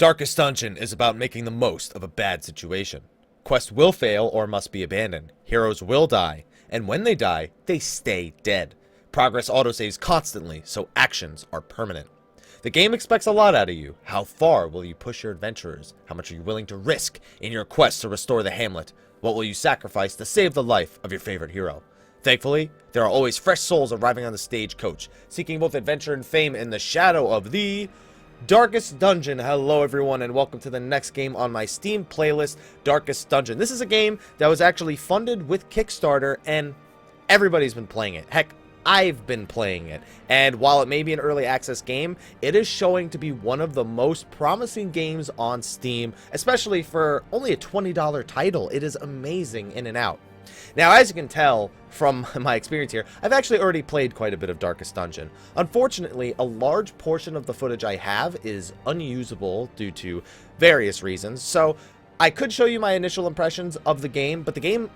Darkest Dungeon is about making the most of a bad situation. Quests will fail or must be abandoned. Heroes will die, and when they die, they stay dead. Progress autosaves constantly, so actions are permanent. The game expects a lot out of you. How far will you push your adventurers? How much are you willing to risk in your quest to restore the Hamlet? What will you sacrifice to save the life of your favorite hero? Thankfully, there are always fresh souls arriving on the stagecoach, seeking both adventure and fame in the shadow of the Darkest Dungeon. Hello everyone and welcome to the next game on my Steam playlist, Darkest Dungeon. This is a game that was actually funded with Kickstarter and everybody's been playing it. Heck, I've been playing it. And while it may be an early access game, it is showing to be one of the most promising games on Steam, especially for only a $20 title. It is amazing in and out. Now, as you can tell from my experience here, I've actually already played quite a bit of Darkest Dungeon. Unfortunately, a large portion of the footage I have is unusable due to various reasons. So I could show you my initial impressions of the game, but the game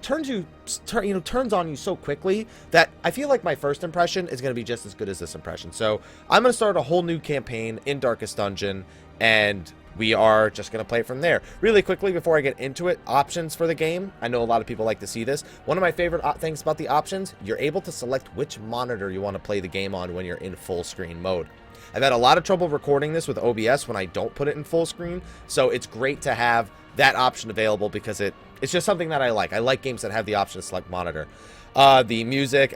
turns on you so quickly that I feel like my first impression is going to be just as good as this impression. So I'm going to start a whole new campaign in Darkest Dungeon, and we are just going to play it from there. Really quickly, before I get into it, options for the game. I know a lot of people like to see this. One of my favorite things about the options, you're able to select which monitor you want to play the game on when you're in full screen mode. I've had a lot of trouble recording this with OBS when I don't put it in full screen, so it's great to have that option available because it's just something that I like. I like games that have the option to select monitor. The music,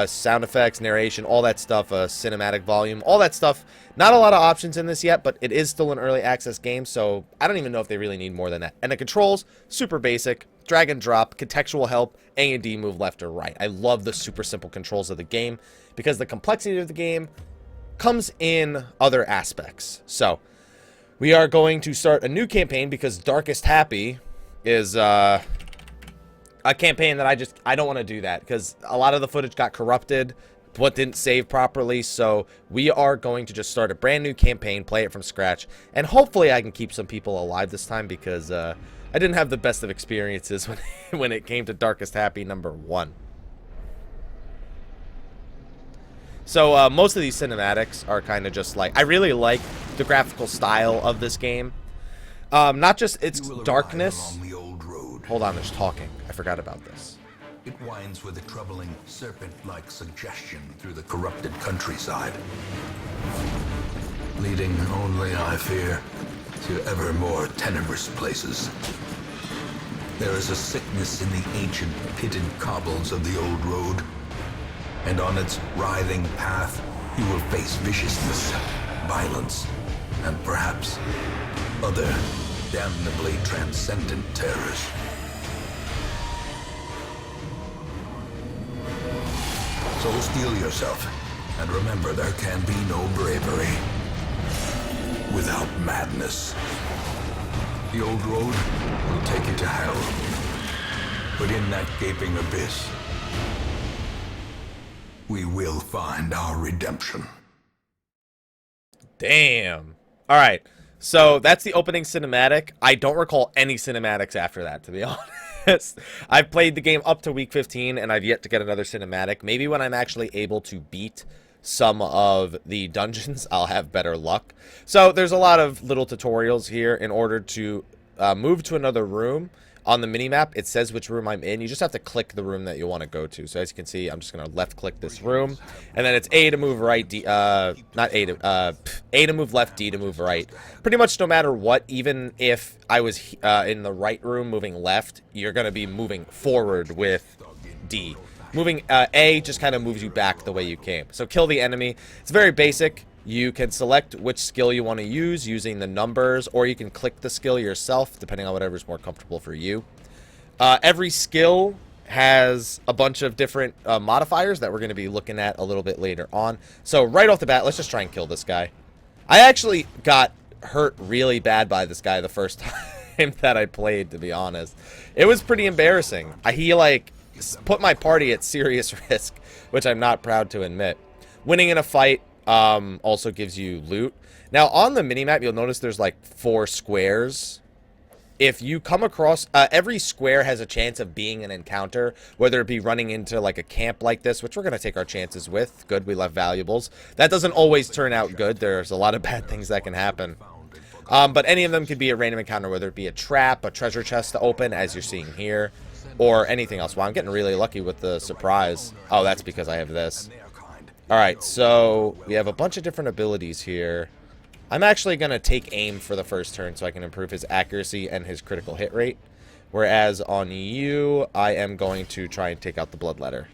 sound effects, narration, all that stuff, cinematic volume, all that stuff. Not a lot of options in this yet, but it is still an early access game, so I don't even know if they really need more than that. And the controls, super basic, drag and drop, contextual help, A and D move left or right. I love the super simple controls of the game because the complexity of the game comes in other aspects. So we are going to start a new campaign because Darkest Happy is a campaign that I don't want to do that because a lot of the footage got corrupted, what didn't save properly. So we are going to just start a brand new campaign, play it from scratch, and hopefully I can keep some people alive this time because I didn't have the best of experiences when it came to Darkest Happy #1. So most of these cinematics are kind of just like, I really like the graphical style of this game. Not just its darkness. Hold on, there's talking. I forgot about this. It winds with a troubling serpent-like suggestion through the corrupted countryside, leading only, I fear, to ever more tenebrous places. There is a sickness in the ancient pitted cobbles of the old road, and on its writhing path you will face viciousness, violence, and perhaps other damnably transcendent terrors. So steel yourself, and remember there can be no bravery without madness. The old road will take you to hell, but in that gaping abyss, we will find our redemption. Damn. All right. So that's the opening cinematic. I don't recall any cinematics after that, to be honest. I've played the game up to week 15, and I've yet to get another cinematic. Maybe when I'm actually able to beat some of the dungeons, I'll have better luck. So there's a lot of little tutorials here in order to move to another room. On the minimap, it says which room I'm in. You just have to click the room that you want to go to. So as you can see, I'm just going to left-click this room. And then it's A to move right, A to move left, D to move right. Pretty much no matter what, even if I was in the right room moving left, you're going to be moving forward with D. Moving A just kind of moves you back the way you came. So kill the enemy. It's very basic. You can select which skill you want to use using the numbers, or you can click the skill yourself, depending on whatever's more comfortable for you. Every skill has a bunch of different modifiers that we're going to be looking at a little bit later on. So right off the bat, let's just try and kill this guy. I actually got hurt really bad by this guy the first time that I played, to be honest. It was pretty embarrassing. He, like, put my party at serious risk, which I'm not proud to admit. Winning in a fight also gives you loot. Now on the minimap, you'll notice there's like 4 squares. If you come across, every square has a chance of being an encounter, whether it be running into like a camp like this, which we're going to take our chances with. Good, we left valuables. That doesn't always turn out good. There's a lot of bad things that can happen. But any of them could be a random encounter, whether it be a trap, a treasure chest to open, as you're seeing here, or anything else. Wow, I'm getting really lucky with the surprise. Oh, that's because I have this. Alright, so we have a bunch of different abilities here. I'm actually going to take aim for the first turn so I can improve his accuracy and his critical hit rate. Whereas on you, I am going to try and take out the bloodletter.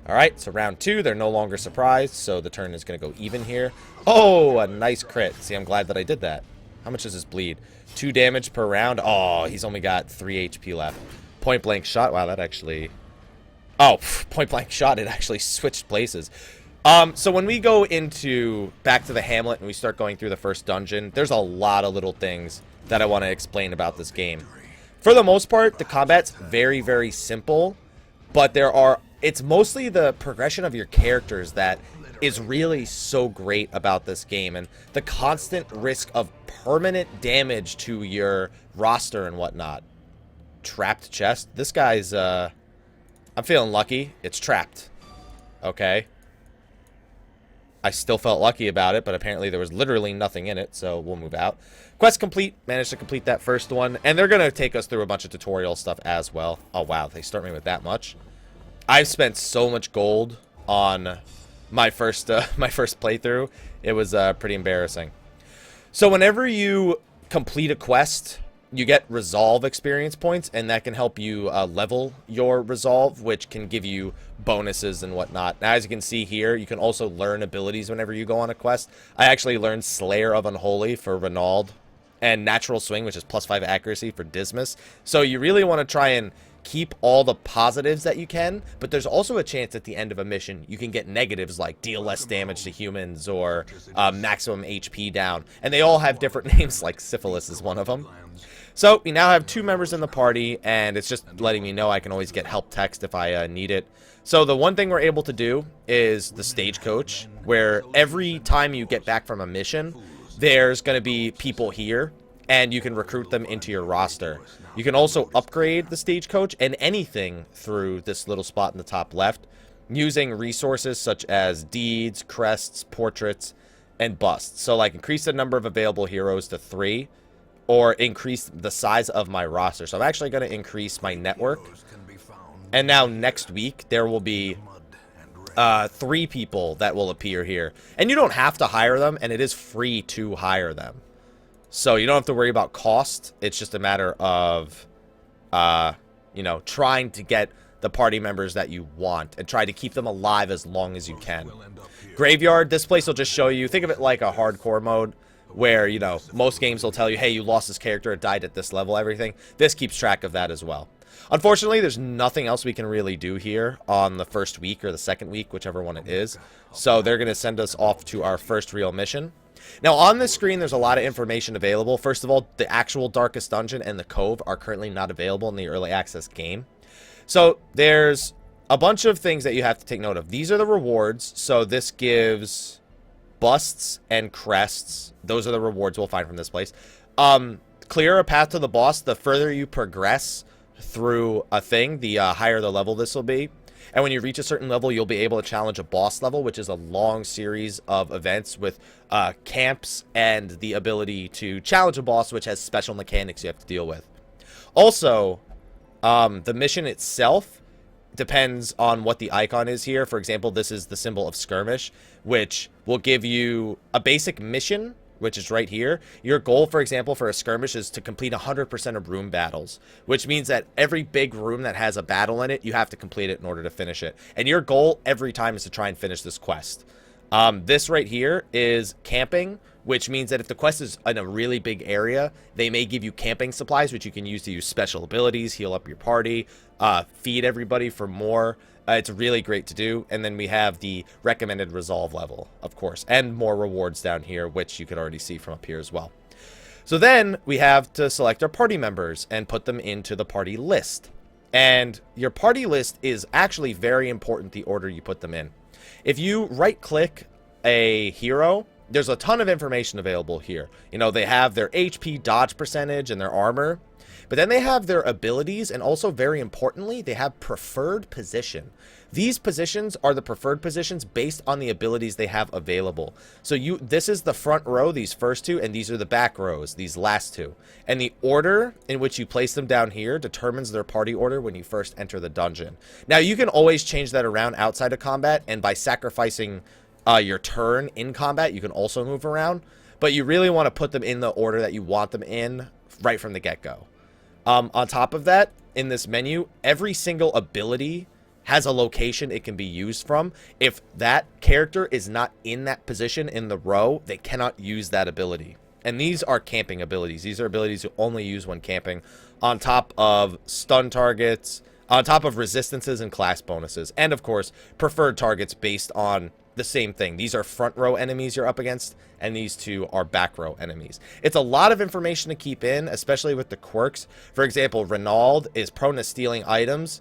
Alright, so round 2, they're no longer surprised, so the turn is going to go even here. Oh, a nice crit. See, I'm glad that I did that. How much does this bleed? 2 damage per round. Oh, he's only got 3 HP left. Point blank shot. Wow, that actually... Oh, point blank shot. It actually switched places. So when we go back to the Hamlet and we start going through the first dungeon, there's a lot of little things that I want to explain about this game. For the most part, the combat's very, very simple, but it's mostly the progression of your characters that is really so great about this game, and the constant risk of permanent damage to your roster and whatnot. Trapped chest. This guy's, I'm feeling lucky. It's trapped. Okay. I still felt lucky about it, but apparently there was literally nothing in it, so we'll move out. Quest complete. Managed to complete that first one, and they're going to take us through a bunch of tutorial stuff as well. Oh, wow. They start me with that much. I've spent so much gold on my first playthrough. It was pretty embarrassing. So whenever you complete a quest, you get resolve experience points, and that can help you level your resolve, which can give you bonuses and whatnot. Now, as you can see here, you can also learn abilities whenever you go on a quest. I actually learned Slayer of Unholy for Renauld, and Natural Swing, which is +5 accuracy for Dismas. So you really want to try and keep all the positives that you can, but there's also a chance at the end of a mission you can get negatives like deal less damage to humans or maximum HP down, and they all have different names, like Syphilis is one of them. So we now have 2 members in the party, and it's just letting me know I can always get help text if I need it. So the one thing we're able to do is the stagecoach, where every time you get back from a mission, there's going to be people here, and you can recruit them into your roster. You can also upgrade the stagecoach and anything through this little spot in the top left, using resources such as deeds, crests, portraits, and busts. So like increase the number of available heroes to 3, or increase the size of my roster. So I'm actually going to increase my network. And now next week, there will be 3 people that will appear here. And you don't have to hire them, and it is free to hire them. So you don't have to worry about cost. It's just a matter of, you know, trying to get the party members that you want and try to keep them alive as long as you can. Graveyard, this place will just show you, think of it like a hardcore mode, where, you know, most games will tell you, hey, you lost this character, it died at this level, everything. This keeps track of that as well. Unfortunately, there's nothing else we can really do here on the first week or the second week, whichever one it is. So they're going to send us off to our first real mission. Now, on this screen, there's a lot of information available. First of all, the actual Darkest Dungeon and the Cove are currently not available in the early access game. So there's a bunch of things that you have to take note of. These are the rewards. So this gives busts and crests. Those are the rewards we'll find from this place. Clear a path to the boss. The further you progress through a thing, the higher the level this will be. And when you reach a certain level, you'll be able to challenge a boss level, which is a long series of events with camps and the ability to challenge a boss, which has special mechanics you have to deal with. Also, the mission itself depends on what the icon is here. For example, this is the symbol of skirmish, which will give you a basic mission, which is right here. Your goal, for example, for a skirmish is to complete 100% of room battles, which means that every big room that has a battle in it, you have to complete it in order to finish it. And your goal every time is to try and finish this quest. This right here is camping, which means that if the quest is in a really big area, they may give you camping supplies, which you can use to use special abilities, heal up your party, feed everybody for more. It's really great to do. And then we have the recommended resolve level, of course, and more rewards down here, which you can already see from up here as well. So then we have to select our party members and put them into the party list. And your party list is actually very important, the order you put them in. If you right-click a hero, there's a ton of information available here. You know, they have their HP dodge percentage and their armor, but then they have their abilities, and also very importantly, they have preferred position. These positions are the preferred positions based on the abilities they have available. So this is the front row, these first two, and these are the back rows, these last two. And the order in which you place them down here determines their party order when you first enter the dungeon. Now, you can always change that around outside of combat, and by sacrificing your turn in combat, you can also move around. But you really want to put them in the order that you want them in right from the get-go. On top of that, in this menu, every single ability has a location it can be used from. If that character is not in that position in the row, they cannot use that ability. And these are camping abilities. These are abilities you only use when camping, on top of stun targets, on top of resistances and class bonuses, and of course, preferred targets based on the same thing. These are front row enemies you're up against, and these two are back row enemies. It's a lot of information to keep in, especially with the quirks. For example, Renaud is prone to stealing items,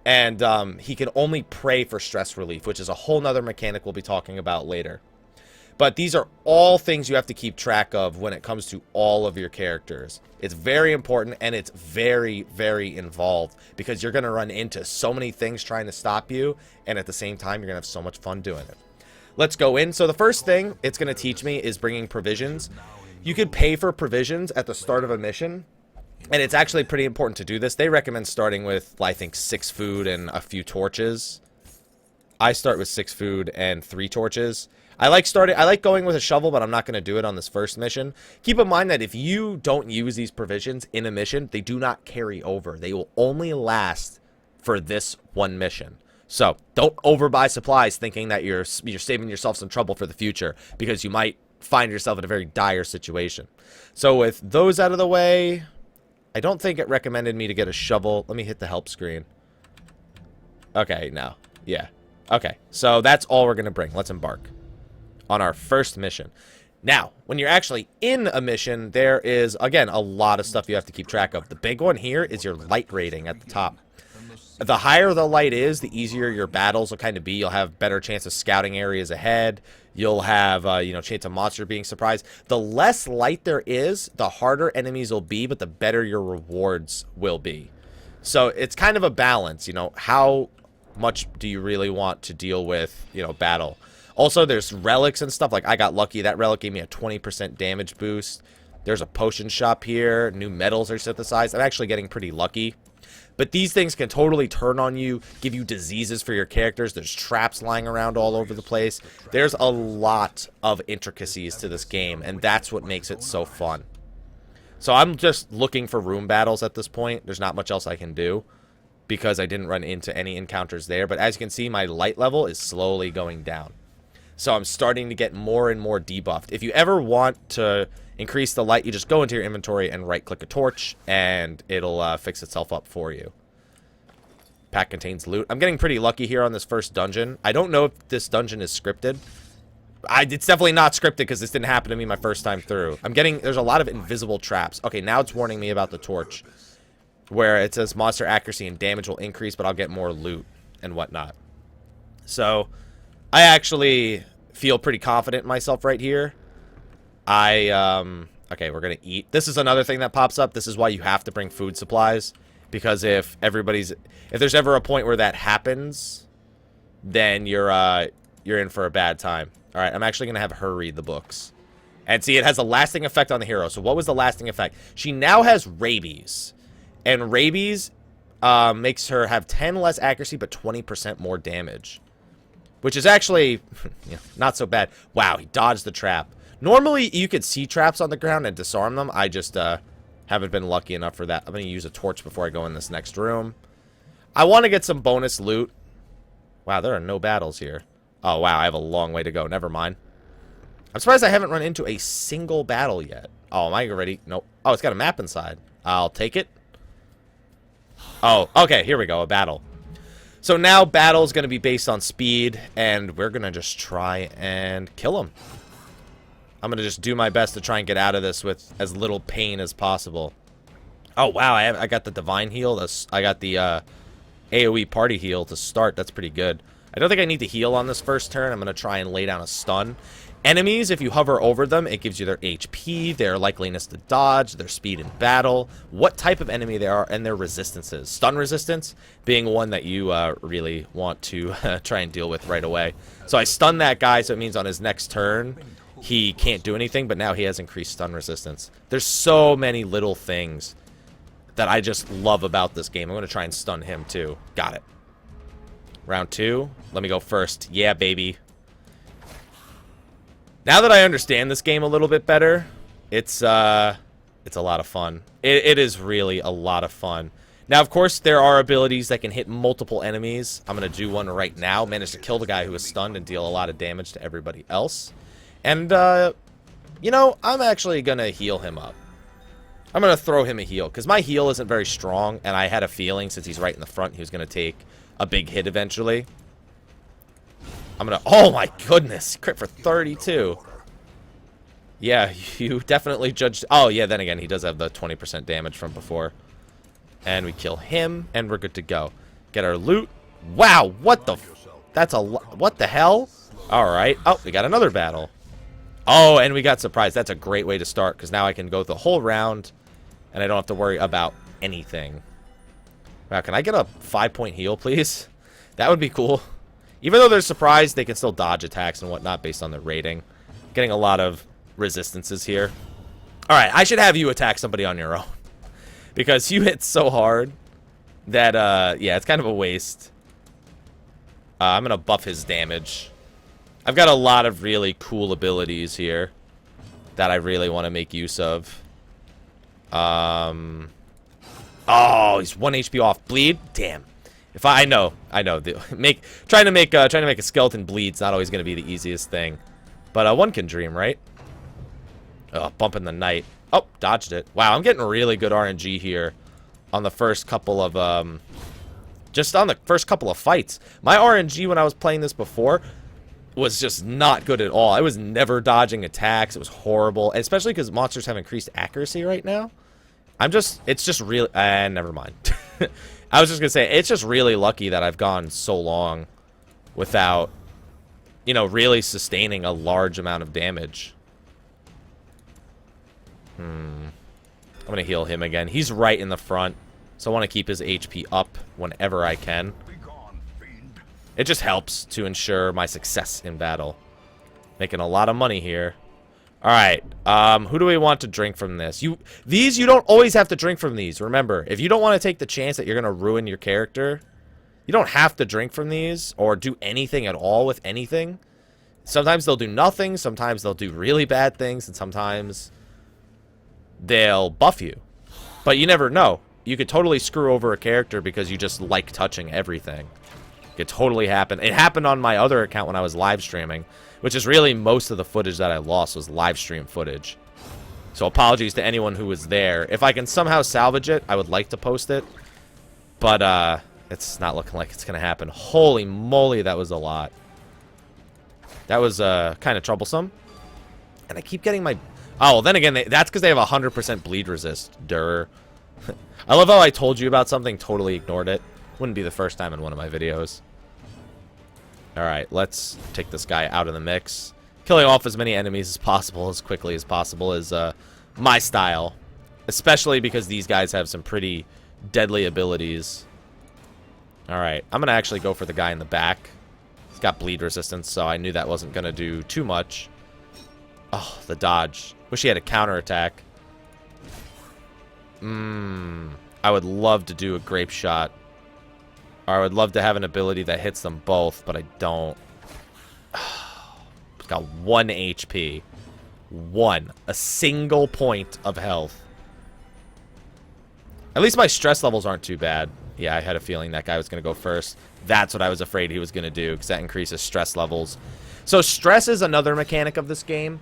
and he can only pray for stress relief, which is a whole nother mechanic we'll be talking about later. But these are all things you have to keep track of when it comes to all of your characters. It's very important, and it's very, very involved, because you're going to run into so many things trying to stop you, and at the same time, you're going to have so much fun doing it. Let's go in. So the first thing it's going to teach me is bringing provisions. You could pay for provisions at the start of a mission, and it's actually pretty important to do this. They recommend starting with, I think, 6 food and a few torches. I start with 6 food and 3 torches. I like going with a shovel, but I'm not going to do it on this first mission. Keep in mind that if you don't use these provisions in a mission, they do not carry over. They will only last for this one mission. So don't overbuy supplies thinking that you're saving yourself some trouble for the future, because you might find yourself in a very dire situation. So with those out of the way, I don't think it recommended me to get a shovel. Let me hit the help screen. Okay, no. Yeah. Okay, so that's all we're going to bring. Let's embark on our first mission. Now, when you're actually in a mission, there is, again, a lot of stuff you have to keep track of. The big one here is your light rating at the top. The higher the light is, the easier your battles will kind of be. You'll have better chance of scouting areas ahead. You'll have, chance of monster being surprised. The less light there is, the harder enemies will be, but the better your rewards will be. So it's kind of a balance, how much do you really want to deal with, battle. Also, there's relics and stuff. Like, I got lucky. That relic gave me a 20% damage boost. There's a potion shop here. New metals are synthesized. I'm actually getting pretty lucky. But these things can totally turn on you, give you diseases for your characters. There's traps lying around all over the place. There's a lot of intricacies to this game, and that's what makes it so fun. So I'm just looking for room battles at this point. There's not much else I can do, because I didn't run into any encounters there. But as you can see, my light level is slowly going down. So I'm starting to get more and more debuffed. If you ever want to increase the light, you just go into your inventory and right-click a torch, and it'll fix itself up for you. Pack contains loot. I'm getting pretty lucky here on this first dungeon. I don't know if this dungeon is scripted. It's definitely not scripted, because this didn't happen to me my first time through. There's a lot of invisible traps. Okay, now it's warning me about the torch, where it says monster accuracy and damage will increase, but I'll get more loot and whatnot. So I actually feel pretty confident in myself right here. Okay, we're gonna eat. This is another thing that pops up. This is why you have to bring food supplies, because if there's ever a point where that happens, then you're in for a bad time. All right, I'm actually gonna have her read the books, and see, it has a lasting effect on the hero. So what was the lasting effect? She now has rabies, and rabies makes her have 10 less accuracy but 20% more damage, which is actually not so bad. Wow, he dodged the trap. Normally, you could see traps on the ground and disarm them. I just haven't been lucky enough for that. I'm going to use a torch before I go in this next room. I want to get some bonus loot. Wow, there are no battles here. Oh, wow, I have a long way to go. Never mind. I'm surprised I haven't run into a single battle yet. Oh, am I ready? Nope. Oh, it's got a map inside. I'll take it. Oh, okay, here we go, a battle. So now battle's going to be based on speed, and we're going to just try and kill him. I'm going to just do my best to try and get out of this with as little pain as possible. Oh, wow, I got the divine heal. I got the AoE party heal to start. That's pretty good. I don't think I need to heal on this first turn. I'm going to try and lay down a stun. Enemies, if you hover over them, it gives you their HP, their likeliness to dodge, their speed in battle, what type of enemy they are, and their resistances. Stun resistance being one that you really want to try and deal with right away. So I stun that guy, so it means on his next turn, he can't do anything, but now he has increased stun resistance. There's so many little things that I just love about this game. I'm going to try and stun him too. Got it. Round 2. Let me go first. Yeah, baby. Now that I understand this game a little bit better, it's a lot of fun. It is really a lot of fun. Now, of course, there are abilities that can hit multiple enemies. I'm going to do one right now. Manage to kill the guy who is stunned and deal a lot of damage to everybody else. And, you know, I'm actually going to heal him up. I'm going to throw him a heal, because my heal isn't very strong, and I had a feeling, since he's right in the front, he was going to take a big hit eventually. I'm going to... Oh, my goodness. Crit for 32. Yeah, you definitely judged... Oh, yeah, then again, he does have the 20% damage from before. And we kill him, and we're good to go. Get our loot. Wow, what the... That's a... What the hell? All right. Oh, we got another battle. Oh, and we got surprised. That's a great way to start, because now I can go the whole round, and I don't have to worry about anything. Wow, can I get a 5-point heal, please? That would be cool. Even though they're surprised, they can still dodge attacks and whatnot based on their rating. Getting a lot of resistances here. Alright, I should have you attack somebody on your own. Because you hit so hard that, yeah, it's kind of a waste. I'm going to buff his damage. I've got a lot of really cool abilities here that I really want to make use of. Oh, he's 1 HP off. Bleed? Damn. If I know. Trying to make a skeleton bleed's not always going to be the easiest thing. But one can dream, right? Oh, bump in the night. Oh, dodged it. Wow, I'm getting really good RNG here on the first couple of just on the first couple of fights. My RNG when I was playing this before was just not good at all. I was never dodging attacks. It was horrible, especially because monsters have increased accuracy right now. It's just really, never mind. I was just gonna say, it's just really lucky that I've gone so long without, you know, really sustaining a large amount of damage. I'm gonna heal him again. He's right in the front, so I want to keep his HP up whenever I can. It just helps to ensure my success in battle. Making a lot of money here. Alright, who do we want to drink from this? These, you don't always have to drink from these. Remember, if you don't want to take the chance that you're going to ruin your character, you don't have to drink from these or do anything at all with anything. Sometimes they'll do nothing, sometimes they'll do really bad things, and sometimes they'll buff you. But you never know. You could totally screw over a character because you just like touching everything. It totally happened. It happened on my other account when I was live streaming, which is really most of the footage that I lost was live stream footage. So apologies to anyone who was there. If I can somehow salvage it, I would like to post it. But it's not looking like it's going to happen. Holy moly, that was a lot. That was kind of troublesome. And I keep getting my... Oh, well, then again, that's because they have 100% bleed resist. Durr. I love how I told you about something, totally ignored it. Wouldn't be the first time in one of my videos. Alright, let's take this guy out of the mix. Killing off as many enemies as possible, as quickly as possible, is my style. Especially because these guys have some pretty deadly abilities. Alright, I'm going to actually go for the guy in the back. He's got bleed resistance, so I knew that wasn't going to do too much. Oh, the dodge. Wish he had a counterattack. I would love to do a grape shot. Or I would love to have an ability that hits them both, but I don't. It's got 1 HP. 1. A single point of health. At least my stress levels aren't too bad. Yeah, I had a feeling that guy was going to go first. That's what I was afraid he was going to do, because that increases stress levels. So stress is another mechanic of this game.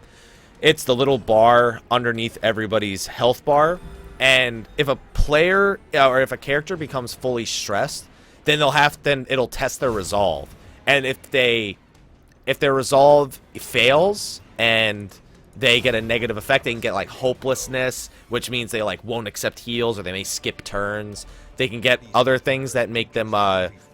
It's the little bar underneath everybody's health bar. And if a player, or if a character becomes fully stressed, then it'll test their resolve. And if their resolve fails and they get a negative effect. They can get like hopelessness, which means they like won't accept heals, or they may skip turns. They can get other things that make them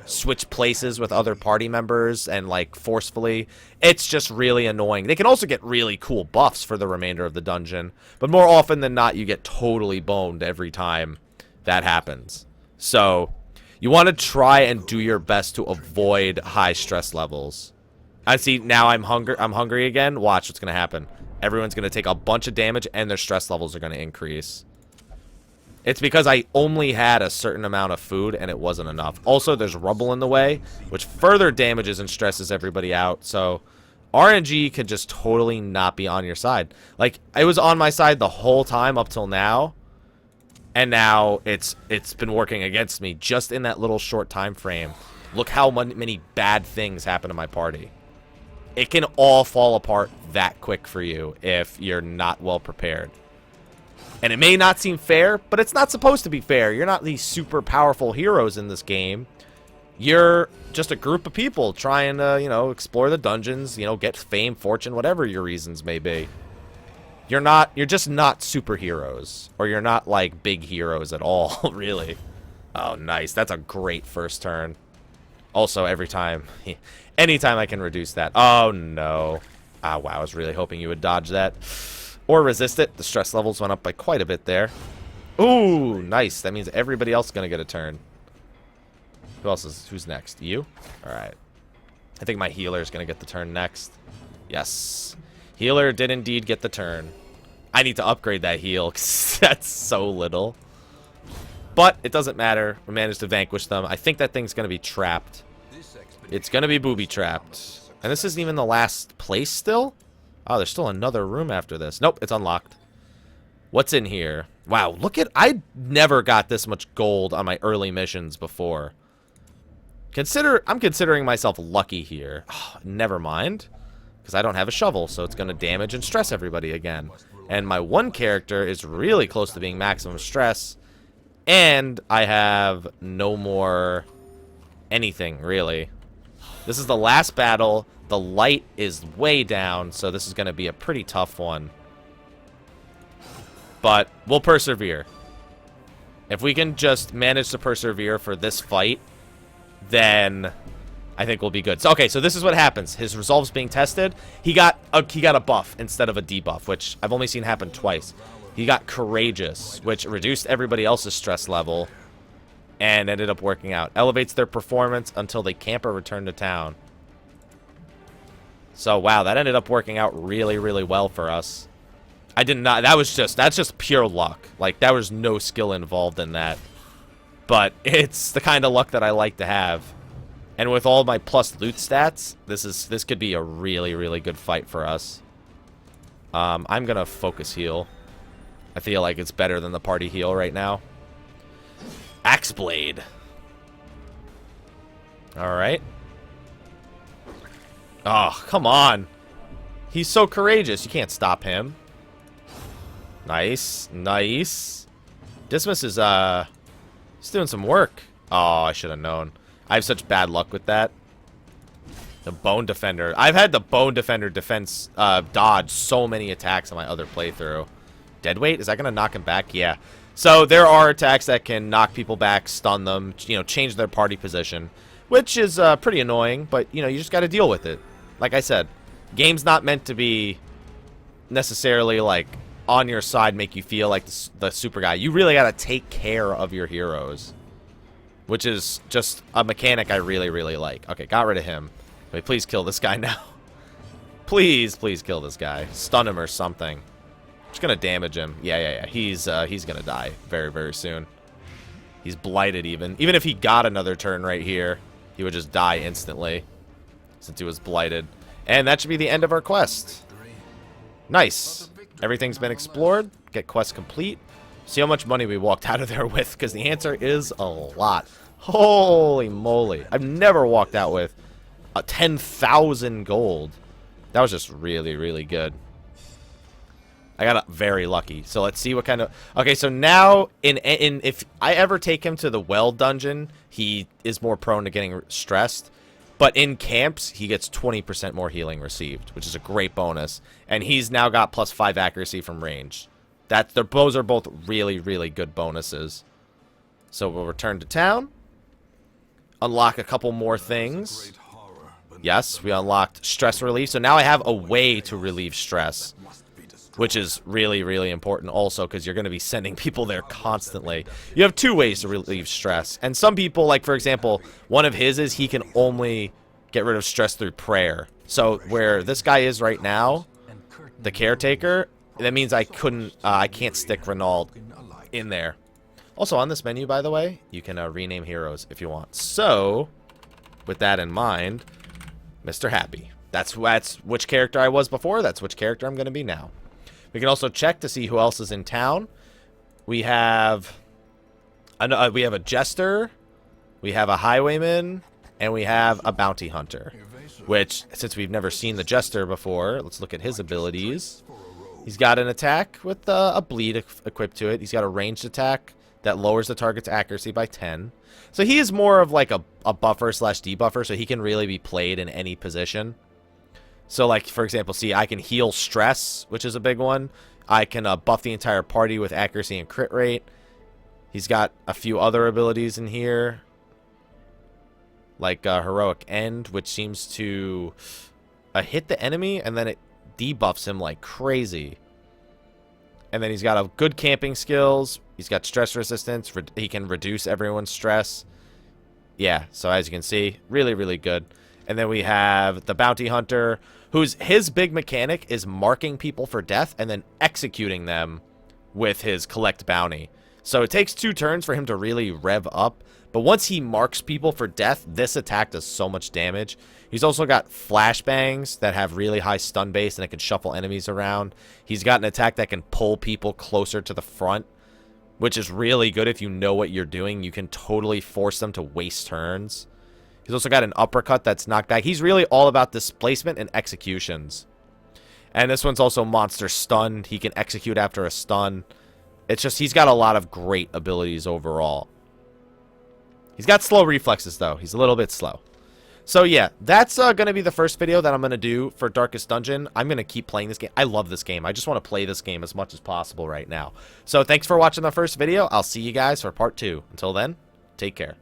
switch places with other party members and like forcefully. It's just really annoying. They can also get really cool buffs for the remainder of the dungeon, but more often than not, you get totally boned every time that happens. So you want to try and do your best to avoid high stress levels. I see now I'm hungry again. Watch what's going to happen. Everyone's going to take a bunch of damage and their stress levels are going to increase. It's because I only had a certain amount of food and it wasn't enough. Also, there's rubble in the way, which further damages and stresses everybody out. So RNG could just totally not be on your side. Like, it was on my side the whole time up till now. And now it's been working against me just in that little short time frame. Look how many bad things happen to my party. It can all fall apart that quick for you if you're not well prepared. And it may not seem fair, but it's not supposed to be fair. You're not these super powerful heroes in this game. You're just a group of people trying to, you know, explore the dungeons, you know, get fame, fortune, whatever your reasons may be. You're just not superheroes. Or you're not, like, big heroes at all, really. Oh, nice. That's a great first turn. Also, anytime I can reduce that. Oh, no. Ah, wow, I was really hoping you would dodge that. Or resist it. The stress levels went up by quite a bit there. Ooh, nice. That means everybody else is going to get a turn. Who's next? You? Alright. I think my healer is going to get the turn next. Yes. Healer did indeed get the turn. I need to upgrade that heal because that's so little. But it doesn't matter. We managed to vanquish them. I think that thing's going to be trapped. It's going to be booby-trapped. And this isn't even the last place still? Oh, there's still another room after this. Nope, it's unlocked. What's in here? Wow, look at... I never got this much gold on my early missions before. I'm considering myself lucky here. Oh, never mind. Because I don't have a shovel, so it's going to damage and stress everybody again. And my one character is really close to being maximum stress. And I have no more anything, really. This is the last battle. The light is way down, so this is going to be a pretty tough one. But we'll persevere. If we can just manage to persevere for this fight, then I think we'll be good. So, okay, so this is what happens. His resolve's being tested. He got a buff instead of a debuff, which I've only seen happen twice. He got courageous, which reduced everybody else's stress level and ended up working out. Elevates their performance until they camp or return to town. So, wow, that ended up working out really, really well for us. I did not... That's just pure luck. Like, there was no skill involved in that. But it's the kind of luck that I like to have. And with all my plus loot stats, this could be a really, really good fight for us. I'm gonna focus heal. I feel like it's better than the party heal right now. Axe Blade. Alright. Oh, come on. He's so courageous. You can't stop him. Nice. Nice. Dismas is, he's doing some work. Oh, I should have known. I have such bad luck with that. The Bone Defender. I've had the Bone Defender defense, dodge so many attacks on my other playthrough. Deadweight? Is that going to knock him back? Yeah. So there are attacks that can knock people back, stun them, you know, change their party position, which is pretty annoying, but, you know, you just got to deal with it. Like I said, game's not meant to be necessarily, like, on your side, make you feel like the super guy. You really got to take care of your heroes, which is just a mechanic I really, really like. Okay, got rid of him. Wait, please kill this guy now. Please, please kill this guy. Stun him or something. Just gonna damage him. Yeah. He's gonna die very, very soon. He's blighted even. Even if he got another turn right here, he would just die instantly, since he was blighted. And that should be the end of our quest. Nice. Everything's been explored. Get quest complete. See how much money we walked out of there with, because the answer is a lot. Holy moly. I've never walked out with 10,000 gold. That was just really, really good. I got very lucky. So let's see what kind of... Okay, so now, if I ever take him to the well dungeon, he is more prone to getting stressed. But in camps, he gets 20% more healing received, which is a great bonus. And he's now got +5 accuracy from range. Those are both really, really good bonuses. So we'll return to town. Unlock a couple more things. Yes, we unlocked stress relief. So now I have a way to relieve stress, which is really, really important also because you're going to be sending people there constantly. You have 2 ways to relieve stress. And some people, like, for example, one of his is he can only get rid of stress through prayer. So where this guy is right now, the caretaker, that means I can't stick Renaud in there. Also, on this menu, by the way, you can rename heroes if you want. So, with that in mind, Mr. Happy. That's which character I was before. That's which character I'm going to be now. We can also check to see who else is in town. We have a jester, we have a highwayman, and we have a bounty hunter. Which, since we've never seen the jester before, let's look at his abilities. He's got an attack with a bleed equipped to it. He's got a ranged attack that lowers the target's accuracy by 10. So he is more of like a buffer slash debuffer, so he can really be played in any position. So like, for example, see, I can heal stress, which is a big one. I can buff the entire party with accuracy and crit rate. He's got a few other abilities in here, like Heroic End, which seems to hit the enemy, and then it debuffs him like crazy. And then he's got a good camping skills. He's got stress resistance. He can reduce everyone's stress. Yeah, so as you can see, really, really good. And then we have the bounty hunter, his big mechanic is marking people for death and then executing them with his collect bounty. So it takes 2 turns for him to really rev up. But once he marks people for death, this attack does so much damage. He's also got flashbangs that have really high stun base and it can shuffle enemies around. He's got an attack that can pull people closer to the front, which is really good if you know what you're doing. You can totally force them to waste turns. He's also got an uppercut that's knocked back. He's really all about displacement and executions. And this one's also monster stunned. He can execute after a stun. It's just, he's got a lot of great abilities overall. He's got slow reflexes, though. He's a little bit slow. So, yeah, that's going to be the first video that I'm going to do for Darkest Dungeon. I'm going to keep playing this game. I love this game. I just want to play this game as much as possible right now. So, thanks for watching the first video. I'll see you guys for part 2. Until then, take care.